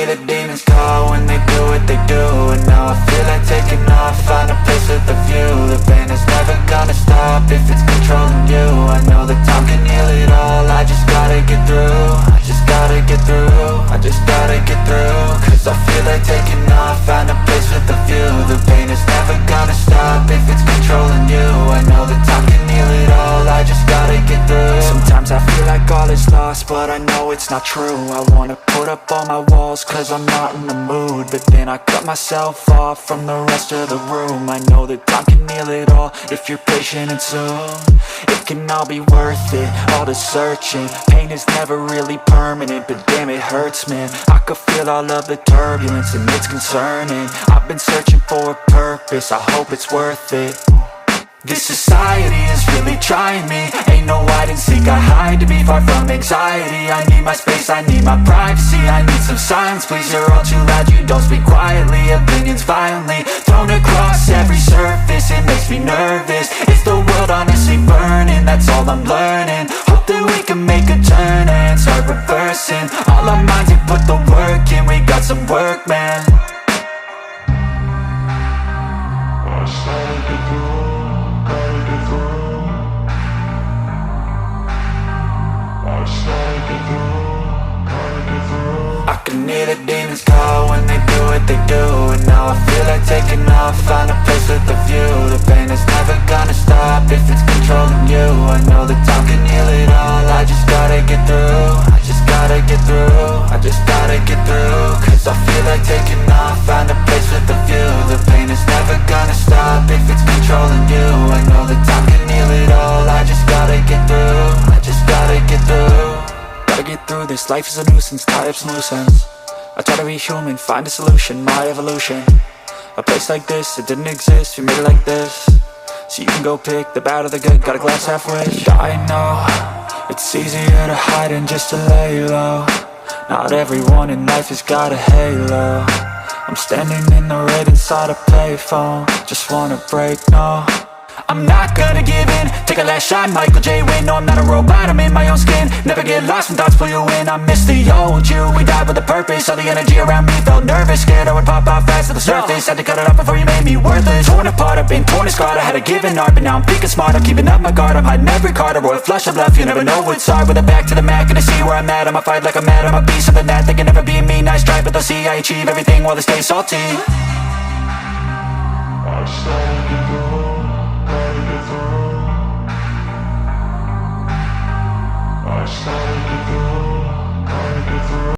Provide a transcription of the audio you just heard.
the demons call when they do what they do. And now I feel like taking off, find a place with a view. The pain is never gonna stop if it's controlling you. I know that time can heal it all, I just gotta get through. I just gotta get through, I just gotta get through. Cause I feel like taking off, find a place with a view. The pain is never gonna stop if it's controlling you. I know that time can heal it all, I just gotta get through. Sometimes I feel like all is lost, but I know it's not true. I wanna put up all my walls cause I'm not in the mood, but then I cut myself off from the rest of the room. I know that time can heal it all if you're patient and soon. It can all be worth it, all the searching. Pain is never really permanent, but damn it hurts, man. I could feel all of the turbulence and it's concerning. I've been searching for a purpose, I hope it's worth it. This society is really trying me. Ain't no hide and seek, I hide to be far from anxiety. I need my space, I need my privacy. I need some silence, please, you're all too loud. You don't speak quietly, opinions violently thrown across every surface. It makes me nervous, it's the world honestly burning. That's all I'm learning, hope that we can make a turn and start reversing. All our minds, we put the work in, we got some work, man. I can hear the demons call when they do what they do. And now I feel like taking off, find a place with a view. The pain is never gonna stop if it's controlling you. I know that time can heal it all, I just gotta get through. I just gotta get through, I just gotta get through. Cause I feel like taking off, find a place with a view. The pain is never gonna stop if it's controlling you. I know that time can heal it all, I just gotta get through. I just gotta get through. Gotta get through this, life is a nuisance, tie up some loose ends. I try to be human, find a solution, my evolution. A place like this, it didn't exist, we made it like this. So you can go pick the bad or the good, got a glass halfway. I know, it's easier to hide than just to lay low. Not everyone in life has got a halo. I'm standing in the red inside a payphone, just wanna break, no. I'm not gonna give in, take a last shot, Michael J. Win. No, I'm not a robot, I'm in my own skin. Never get lost when thoughts pull you in. I miss the old you, we died with a purpose. All the energy around me felt nervous, scared I would pop out fast to the surface. Had to cut it off before you made me worthless. Torn apart, I've been torn and scarred. I had a given art, but now I'm thinking smart. I'm keeping up my guard, I'm hiding every card. A royal flush of left, you never know what's hard. With a back to the mat, gonna see where I'm at. I'ma fight like I'm mad, I'ma be something that they can never be me. Nice try, but they'll see I achieve everything while they stay salty. I started to go. I started to go.